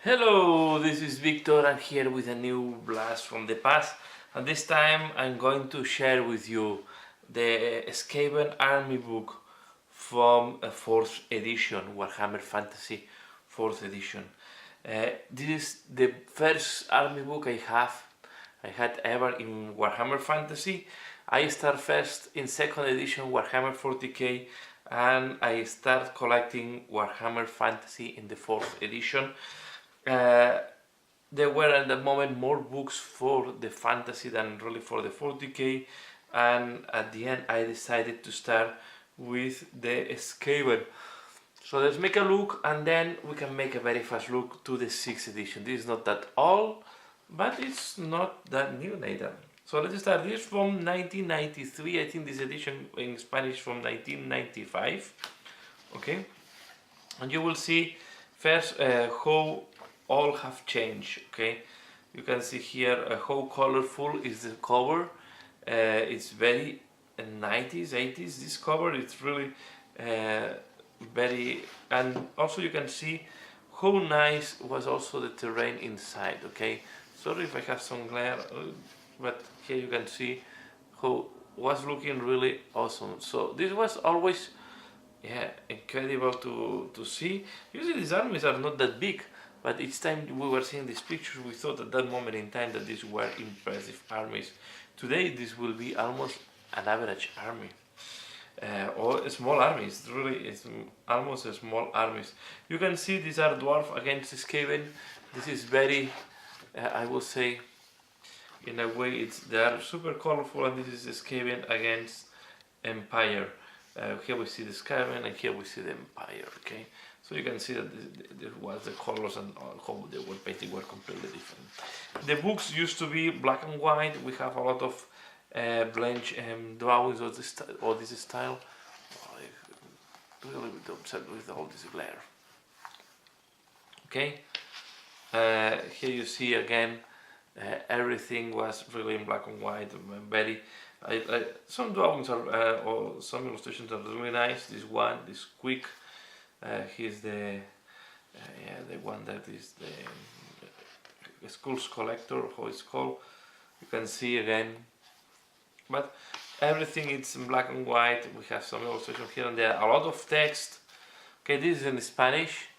Hello, this is Victor. I'm here with a new blast from the past, and this time I'm going to share with you the Skaven Army book from a 4th edition, Warhammer Fantasy 4th edition. This is the first army book I had ever in Warhammer Fantasy. I start first in 2nd edition Warhammer 40k, and I start collecting Warhammer Fantasy in the 4th edition. There were at the moment more books for the fantasy than really for the 40k, and at the end I decided to start with the Skaven. So let's make a look, and then we can make a very fast look to the 6th edition. This is not that old, but it's not that new neither. So let's start. This from 1993. I think this edition in Spanish from 1995. Okay, and you will see first how all have changed. Okay, you can see here how colorful is the cover. It's very 90s 80s, this cover. It's really very, and also you can see how nice was also the terrain inside. Okay, sorry if I have some glare, but here you can see how was looking really awesome. So this was always incredible to see. Usually these armies are not that big, but each time we were seeing these pictures, we thought at that moment in time that these were impressive armies. Today, this will be almost an average army. Or small armies, really, it's almost a small armies. You can see these are dwarf against Skaven. This is very, I will say, in a way, they are super colorful, and this is Skaven against Empire. Here we see the Skaven, and here we see the Empire. Okay, so you can see that there was the colors and how they were painted were completely different. The books used to be black and white. We have a lot of blanch drawings of this style. I really upset with all this glare. Okay, here you see again everything was really in black and white. Very. Some drawings are or some illustrations are really nice. This one, this quick. Here's the one that is the Skulls Collector, how it's called. You can see again, but everything is in black and white. We have some illustration here and there, a lot of text. Okay, this is in Spanish.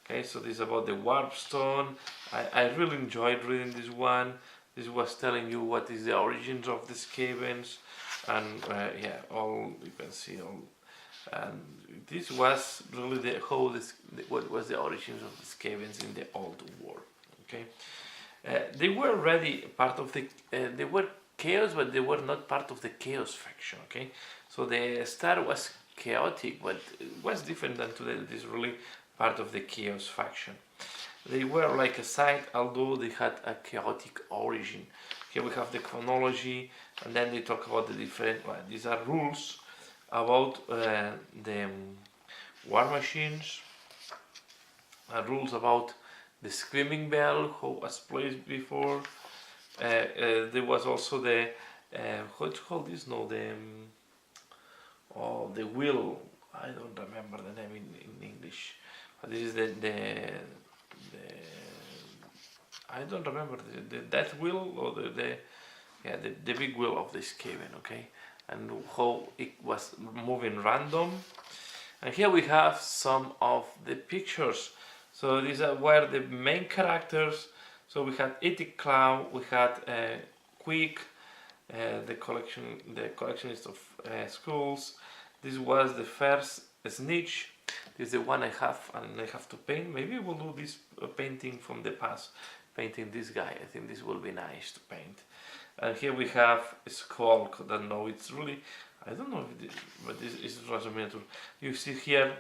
Okay, so this is about the Warpstone. I really enjoyed reading this one. This was telling you what is the origins of the Skavens, and all you can see all. And this was really what was the origins of the Skavens in the old world. Okay, they were already part of the. They were chaos, but they were not part of the chaos faction. Okay, so the start was chaotic, but it was different than today. It is really part of the chaos faction. They were like a side, although they had a chaotic origin. Here we have the chronology, and then they talk about the different. Well, these are rules about the war machines, rules about the screaming bell, how was placed before. There was also the how do you call this? No, the wheel. I don't remember the name in English. But this is the I don't remember the death wheel or the big wheel of the Skaven. Okay, and how it was moving random. And here we have some of the pictures. So these were the main characters. So we had Ethic Clown, we had Quick, the collectionist of schools. This was the first Snitch. This is the one I have, and I have to paint. Maybe we'll do this painting from the past, painting this guy. I think this will be nice to paint. And here we have a Skulk. That no, it's really, I don't know if this, but this is rather miniature. You see here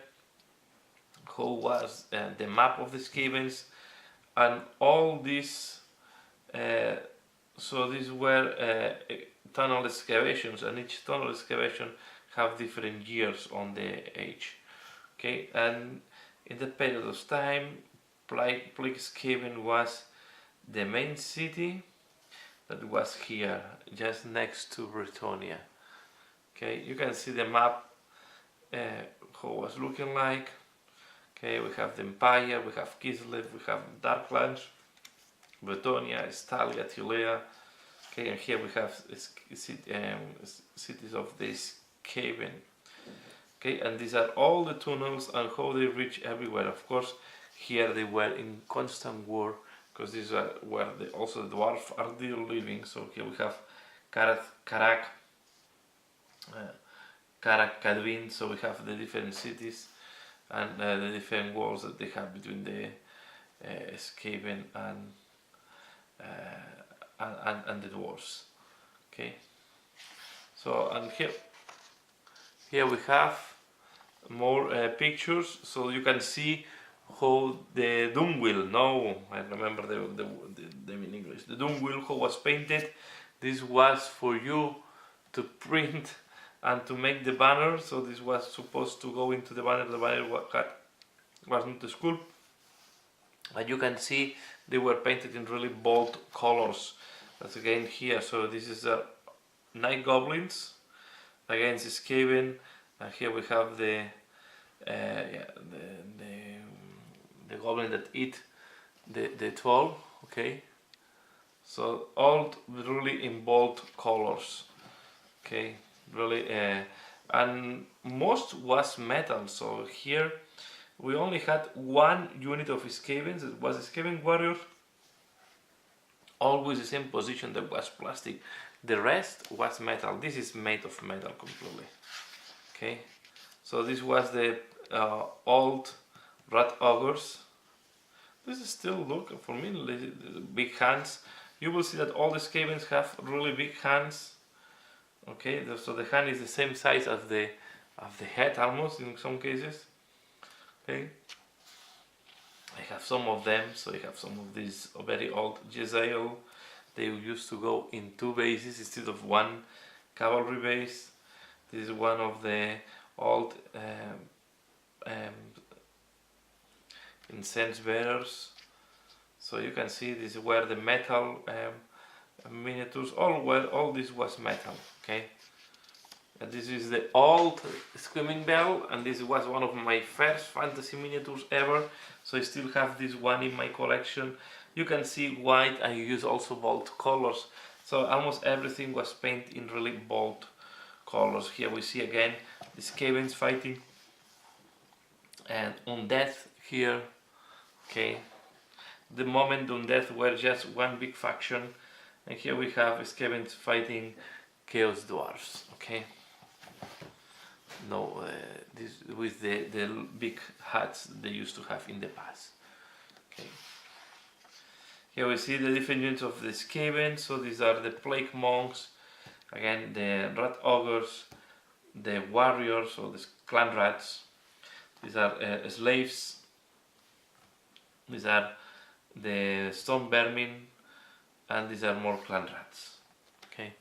how was the map of the Skavens, and all these. So these were tunnel excavations, and each tunnel excavation have different years on the age. Okay, and in that period of time, Skaven was the main city that was here, just next to Bretonia. Okay, you can see the map, how it was looking like. Okay, we have the Empire, we have Kislev, we have Darklands, Bretonia, Stalia, Tilea. Okay, and here we have cities of this Skaven. Okay, and these are all the tunnels and how they reach everywhere. Of course, here they were in constant war because these are where also the dwarves are still living. So here we have Karak, Kadwin. So we have the different cities and the different wars that they have between the Skaven and the dwarves. Okay, so and here we have more pictures, so you can see how the doom wheel. No, I remember them in English. The doom wheel how was painted. This was for you to print and to make the banner. So this was supposed to go into the banner. The banner was not the school. And you can see they were painted in really bold colors. That's again here. So this is Night Goblins against Skaven, and here we have the goblin that eat the troll. Okay, so all really in bold colors. Okay, really, and most was metal. So here we only had one unit of Skavens. It was a Skaven warrior, always the same position. That was plastic. The rest was metal. This is made of metal completely. Okay, so this was the old rat ogres. This is still, look, for me, big hands. You will see that all the Skavens have really big hands. Okay, so the hand is the same size as the head almost in some cases. Okay, I have some of them. So I have some of these very old Jezzail. They used to go in 2 bases instead of 1 cavalry base. This is one of the old incense bearers. So you can see this were the metal miniatures. All this was metal. Okay, and this is the old Screaming Bell, and this was one of my first fantasy miniatures ever. So I still have this one in my collection. You can see white. I use also bold colors. So almost everything was painted in really bold colors. Here we see again the Skavens fighting and Undeath here. Okay, the moment Undeath were just one big faction, and here we have Skavens fighting Chaos Dwarfs. Okay, no, this with the big hats they used to have in the past. Okay, here we see the different units of the Skaven. So these are the Plague Monks, again the Rat Ogres, the Warriors or the Clan Rats. These are slaves. These are the Stone Vermin, and these are more Clan Rats. Okay.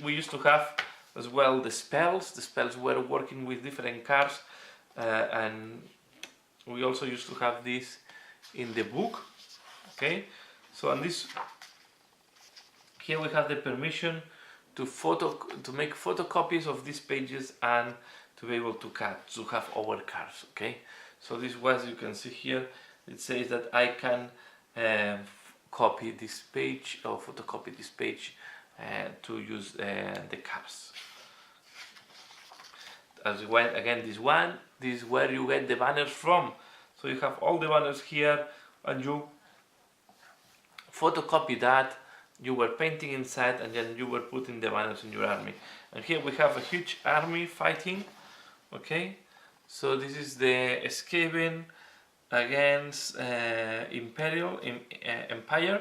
We used to have as well the spells. The spells were working with different cards, and we also used to have this in the book. Okay, so on this here we have the permission to make photocopies of these pages and to be able to have our cards. Okay, so this was, you can see here, it says that I can copy this page or photocopy this page to use the cards. As well, again, this is where you get the banners from. So you have all the banners here, and you photocopy that. You were painting inside, and then you were putting the banners in your army. And here we have a huge army fighting. Okay, so this is the Skaven against Empire.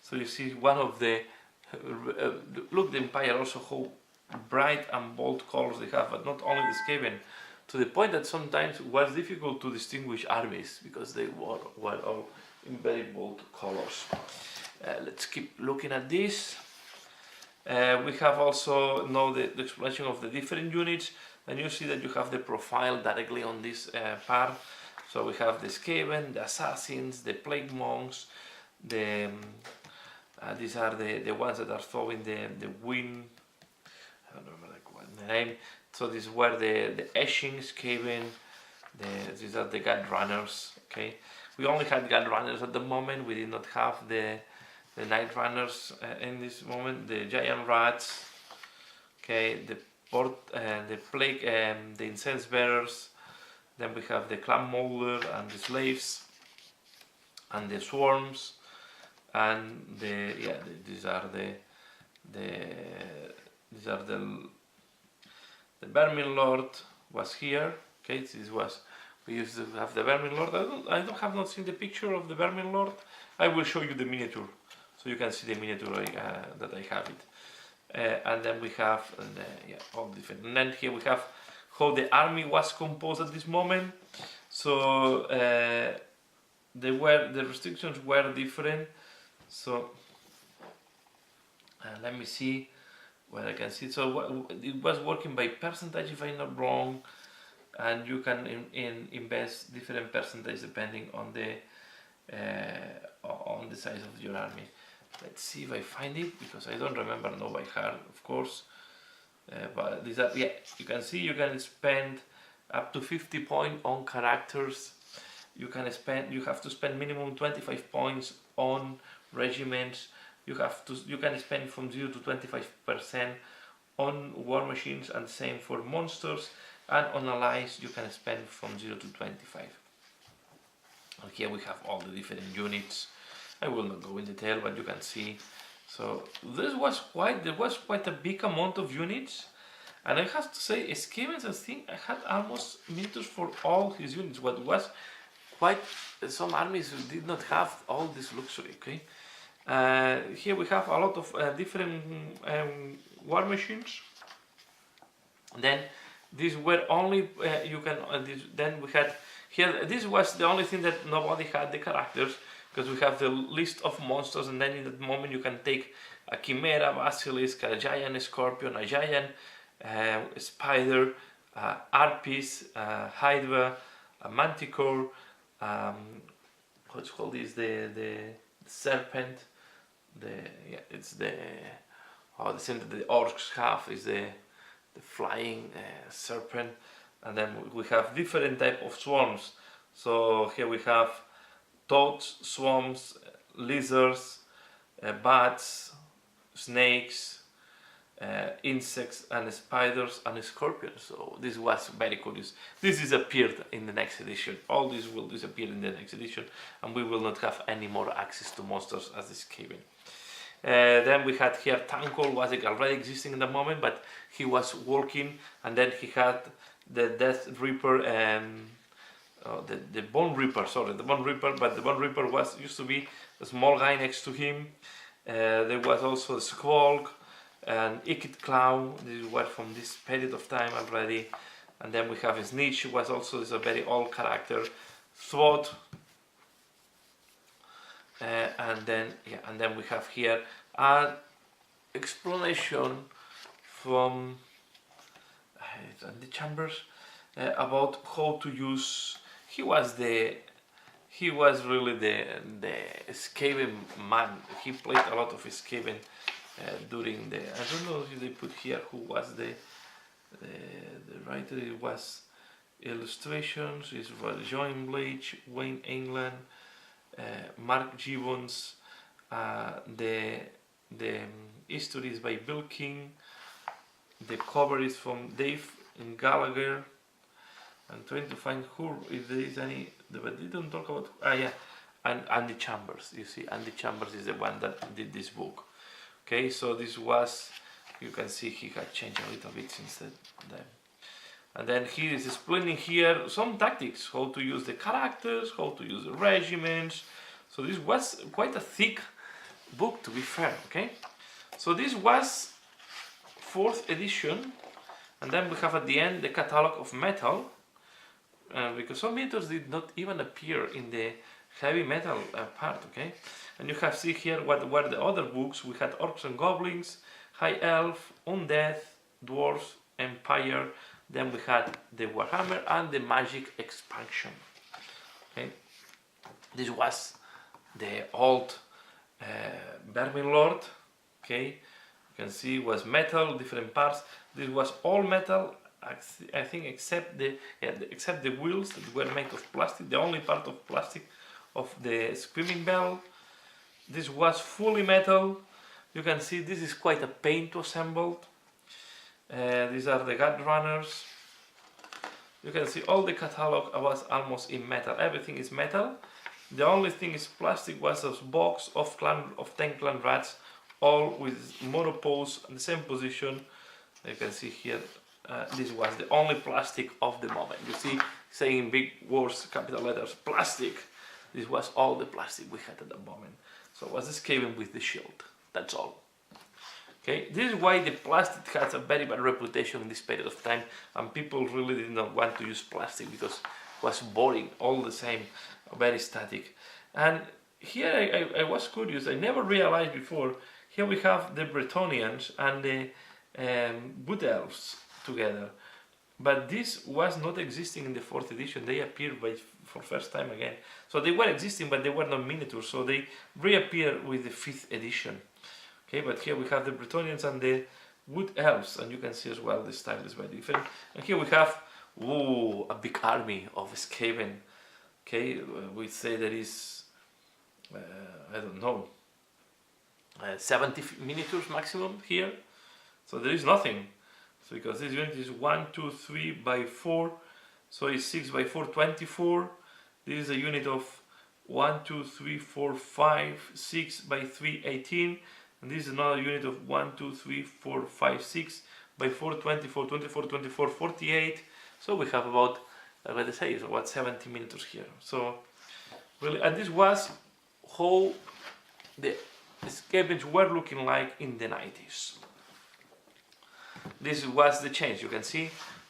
So you see one of the look, the Empire also how bright and bold colors they have, but not only the Skaven, to the point that sometimes it was difficult to distinguish armies because they were all in very bold colors. Let's keep looking at this. We have also now the explanation of the different units, and you see that you have the profile directly on this part. So we have the Skaven, the Assassins, the Plague Monks, these are the ones that are throwing the wind don't remember like what the name. So these were the Eshin Skaven. These are the guard runners. Okay, we only had guard runners at the moment. We did not have the night runners in this moment. The giant rats. Okay, the plague, the incense bearers. Then we have the clam molder and the slaves, and the swarms, and these are the vermin lord was here. Okay, this was, we used to have the vermin lord. I have not seen the picture of the vermin lord. I will show you the miniature, so you can see the miniature that I have it. And then we have all different. And then here we have how the army was composed at this moment. So the restrictions were different. So let me see where I can see. So it was working by percentage, if I'm not wrong, and you can invest different percentage depending on the size of your army. Let's see if I find it, because I don't remember now by heart, of course. But these are, you can see you can spend up to 50 points on characters. You have to spend minimum 25 points on regiments. You can spend from 0 to 25% on war machines, and same for monsters. And on allies you can spend from 0 to 25. And here we have all the different units. I will not go in detail, but you can see. So there was quite a big amount of units, and I have to say, Skavens, I think I had almost miniatures for all his units. What was quite, some armies did not have all this luxury. Okay, here we have a lot of different war machines. Then these were only then we had here. This was the only thing that nobody had, the characters. Because we have the list of monsters, and then in that moment you can take a chimera, basilisk, a giant scorpion, a giant spider, harpies, hydra, a manticore, what's called is the serpent. It's the same that the orcs have is the flying serpent, and then we have different type of swarms. So here we have toads, swarms, lizards, bats, snakes, insects, and spiders and scorpions. So this was very curious. This disappeared in the next edition. All this will disappear in the next edition, and we will not have any more access to monsters as this Skaven. Then we had here Tankol, was already existing in the moment, but he was working, and then he had the Death Reaper. The Bone Reaper, the Bone Reaper, but the Bone Reaper used to be a small guy next to him. There was also a Squawk and Ikit Clown. These were from this period of time already. And then we have a Snitch, who was also a very old character. Thwart. And then we have here an explanation from the Chambers about how to use. He was really the Skaven man. He played a lot of Skaven during the. I don't know if they put here who was the writer. It was illustrations. It was John Blake, Wayne England, Mark Gibbons. The history is by Bill King. The cover is from Dave Gallagher. I'm trying to find who, if there is any, but they don't talk about. And Andy Chambers. You see, Andy Chambers is the one that did this book. Okay, so this was, you can see he had changed a little bit since then. And then he is explaining here some tactics, how to use the characters, how to use the regiments. So this was quite a thick book, to be fair. Okay, so this was 4th edition, and then we have at the end the catalog of metal. Because some miniatures did not even appear in the heavy metal part, okay? And you have see here what were the other books. We had Orcs and Goblins, High Elf, Undead, Dwarves, Empire. Then we had the Warhammer and the Magic expansion. Okay, this was the old Vermin Lord. Okay, You can see it was metal, different parts. This was all metal, I think, except the wheels that were made of plastic. The only part of plastic of the Screaming Bell. This was fully metal. You can see this is quite a pain to assemble. These are the gut runners. You can see all the catalog was almost in metal. Everything is metal. The only thing is plastic was a box of 10 clan rats, all with monopoles in the same position. You can see here, this was the only plastic of the moment. You see, saying in big words, capital letters, plastic. This was all the plastic we had at the moment. So it was the Skaven with the shield. That's all. Okay, this is why the plastic has a very bad reputation in this period of time, and people really did not want to use plastic because it was boring, all the same, very static. And here I was curious, I never realized before, here we have the Bretonnians and the Wood Elves together. But this was not existing in the 4th edition, they appeared for first time again. So they were existing, but they were not miniatures, so they reappear with the 5th edition. Okay, but here we have the Bretonnians and the Wood Elves, and you can see as well the style is very different. And here we have, a big army of Skaven. Okay, we say there is, I don't know, 70 miniatures maximum here. So there is nothing. So because this unit is 1, 2, 3 by 4, so it's 6 by 4, 24. This is a unit of 1, 2, 3, 4, 5, 6 by 3, 18. And this is another unit of 1, 2, 3, 4, 5, 6 by 4, 24, 24, 24, 48. So we have about, let us say, about 70 miniatures here. So really, and this was how the Skavens were looking like in the 90s. This was the change. You can see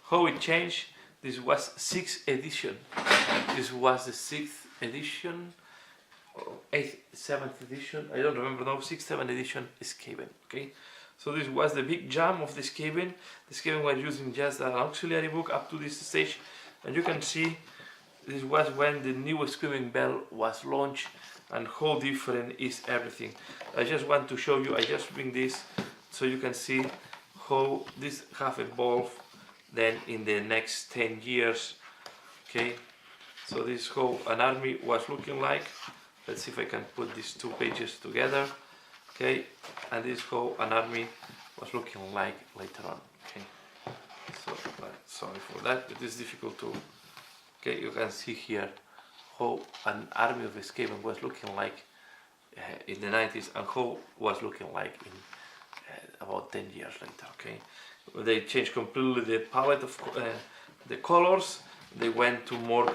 how it changed. This was 6th edition. This was the 6th edition. 8th, 7th edition, I don't remember now, 6th, 7th edition Skaven, okay? So this was the big jump of the Skaven. The Skaven were using just an auxiliary book up to this stage, and you can see this was when the new Screaming Bell was launched and how different is everything. I just want to show you, I just bring this so you can see how this have evolved then in the next 10 years, okay? So this is how an army was looking like. Let's see if I can put these two pages together, okay? And this is how an army was looking like later on, okay? So, sorry for that, but it's difficult to, okay? You can see here how an army of Skaven was looking like in the 90s and how was looking like in about 10 years later, okay? They changed completely the palette of the colors. They went to more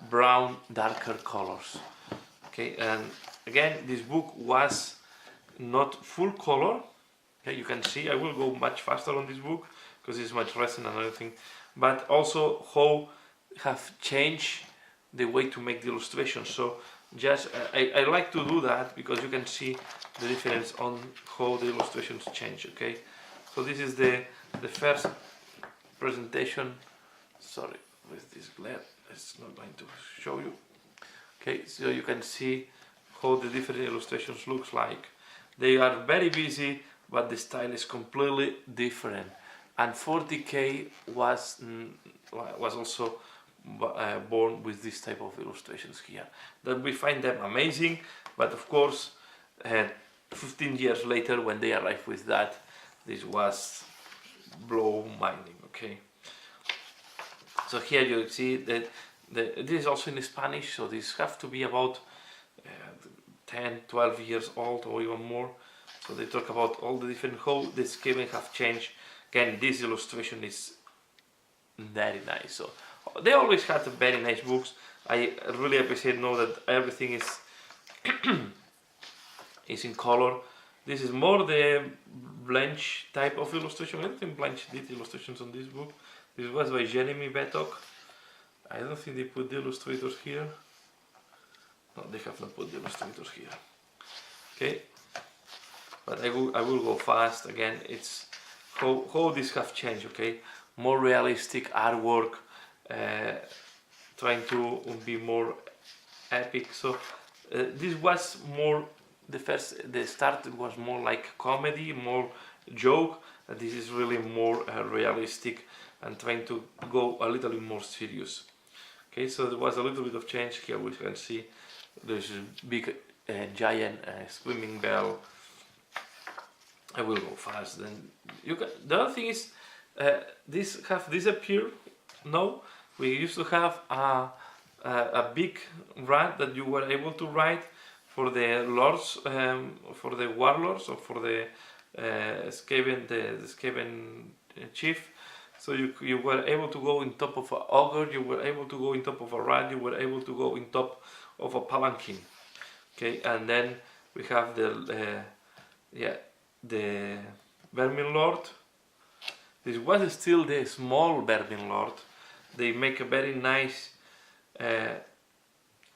brown, darker colors. Okay, and again, this book was not full color. Okay, you can see I will go much faster on this book because it's much recent and everything, but also how have changed the way to make the illustrations. So just I like to do that because you can see the difference on how the illustrations change. Okay, so this is the first presentation. Sorry, with this glare, it's not going to show you. Okay, so you can see how the different illustrations looks like. They are very busy, but the style is completely different. And 40K was also born with this type of illustrations here. That we find them amazing, but of course, 15 years later, when they arrived with that, this was blow-minding. Okay. So here you see that. This is also in Spanish, so these have to be about 10, 12 years old or even more. So they talk about all the different, how the Skaven have changed. Again, this illustration is very nice. So they always had very nice books. I really appreciate now that everything is is in color. This is more the Blanche type of illustration. I don't think Blanche did illustrations on this book. This was by Jeremy Bettock. I don't think they put the illustrators here. No, they have not put the illustrators here. Okay, but I will go fast. Again, it's how this have changed. Okay, more realistic artwork, trying to be more epic. So this was more the start was more like comedy, more joke, and this is really more realistic and trying to go a little bit more serious. Okay, so there was a little bit of change here. We can see there's a big giant screaming bell. I will go fast. Then you can. The other thing is, this have disappeared. No, we used to have a big run that you were able to ride for the lords, for the warlords, or for the Skaven, the Skaven chief. So you were able to go in top of an ogre, you were able to go in top of a rat, you were able to go in top of a palanquin. Okay, and then we have the Vermin Lord. This was still the small Vermin Lord. They make a very nice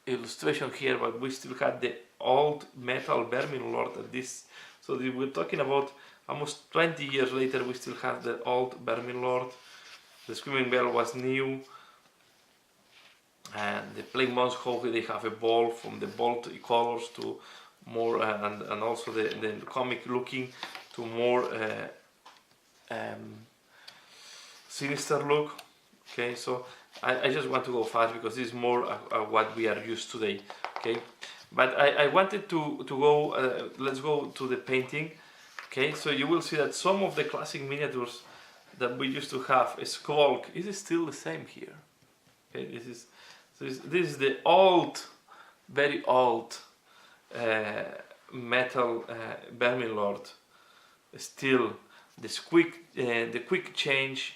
illustration here, but we still had the old metal Vermin Lord at this. So we're talking about almost 20 years later, we still have the old Vermin Lord. The Screaming Bell was new, and the Plague Monks, how they have evolved from the bold colors to more, and also the comic looking to more sinister look. Okay, so I just want to go fast because this is more what we are used today. Okay, but I wanted to go, let's go to the painting. Okay, so you will see that some of the classic miniatures that we used to have, a Skulk, is still the same here. Okay, this is the old, very old metal Vermin Lord. Still the quick change.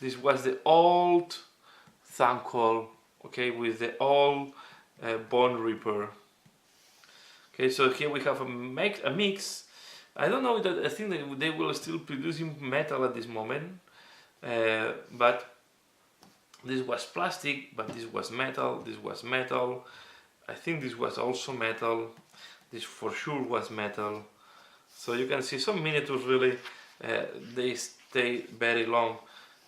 This was the old Thankol, okay, with the old Bone Reaper. Okay, so here we have a mix. I don't know that I think that they will still producing metal at this moment, but this was plastic, but this was metal. This was metal. I think this was also metal. This for sure was metal. So you can see some miniatures really they stay very long,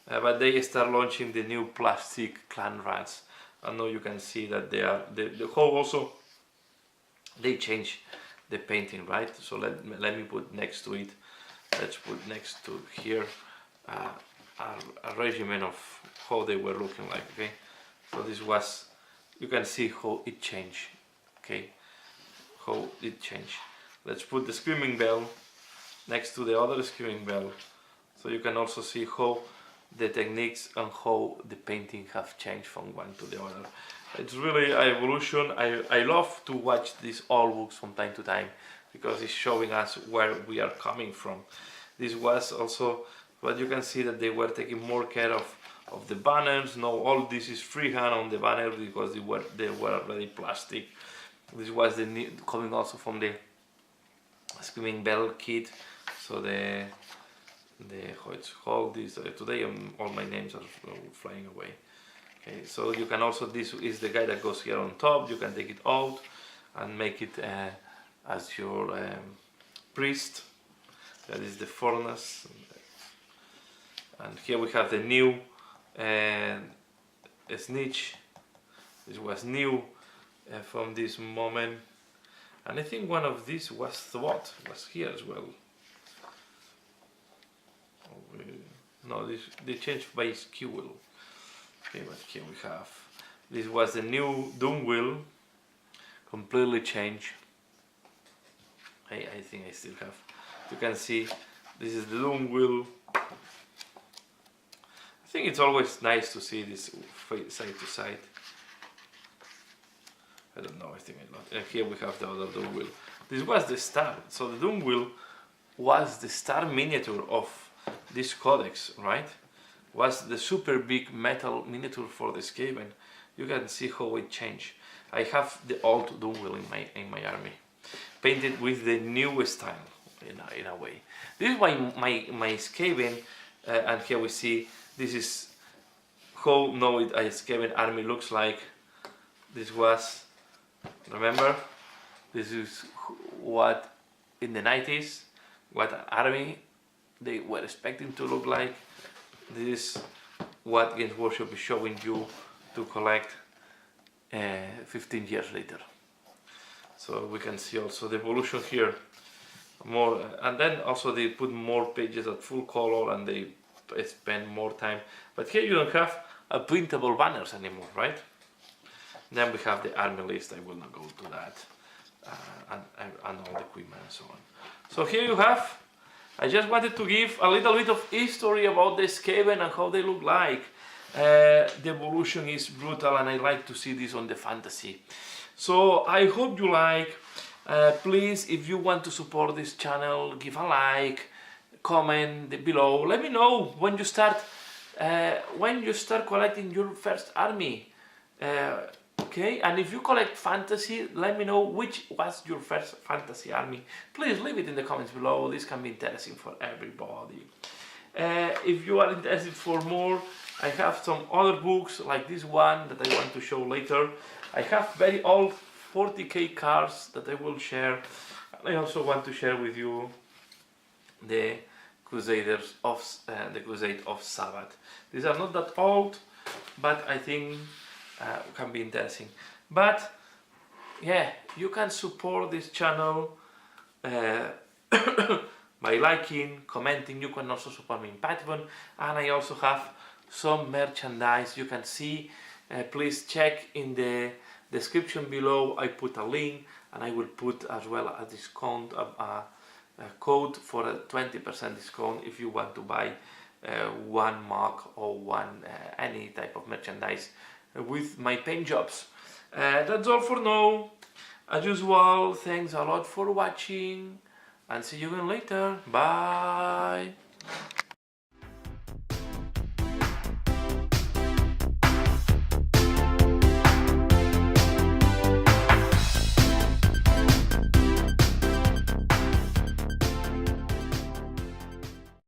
but they start launching the new plastic clan rats. And now you can see that they are the whole also they change the painting, right? So let me put next to it. Let's put next to here a regimen of how they were looking like. Okay, so this was, you can see how it changed. Okay, how it changed. Let's put the Screaming Bell next to the other Screaming Bell, so you can also see how the techniques and how the painting have changed from one to the other. It's really an evolution. I love to watch these old books from time to time because it's showing us where we are coming from. This was also, but you can see that they were taking more care of the banners. Now all this is freehand on the banner because they were already plastic. This was the new, coming also from the Screaming Bell kit. So the how it's called this today all my names are flying away. Okay, so you can also, this is the guy that goes here on top. You can take it out and make it as your priest. That is the furnace. And here we have the new snitch. This was new from this moment. And I think one of these was Thwart, was here as well. No, they changed by Skewl. Okay, but here we have, this was the new Doom Wheel, completely changed. I think I still have, you can see, this is the Doom Wheel. I think it's always nice to see this side to side. I don't know, I think I love it. Here we have the other Doom Wheel. This was the star, so the Doom Wheel was the star miniature of this codex, right? Was the super big metal miniature for the Skaven. You can see how it changed. I have the old Doom Wheel in my army, painted with the new style in a way. This is why my Skaven, and here we see this is how now a Skaven army looks like. This was, remember, this is what in the 90s, what an army they were expecting to look like. This is what Games Workshop is showing you to collect 15 years later. So we can see also the evolution here. more, and then also they put more pages at full color and they spend more time. But here you don't have printable banners anymore, right? Then we have the army list. I will not go to that, and all the equipment and so on. So here you have. I just wanted to give a little bit of history about the Skaven and how they look like. The evolution is brutal, and I like to see this on the fantasy. So I hope you like. Please, if you want to support this channel, give a like, comment below. Let me know when you start collecting your first army. Okay, and if you collect fantasy, let me know which was your first fantasy army. Please leave it in the comments below. This can be interesting for everybody. If you are interested for more, I have some other books like this one that I want to show later. I have very old 40k cards that I will share. I also want to share with you the Crusaders of the Crusade of Sabbath. These are not that old, but I think can be interesting. But yeah, you can support this channel by liking, commenting. You can also support me in Patreon, and I also have some merchandise you can see. Please check in the description below. I put a link, and I will put as well a discount, a code for a 20% discount if you want to buy one mug or one any type of merchandise with my paint jobs. That's all for now. As usual, thanks a lot for watching, and see you again later. Bye.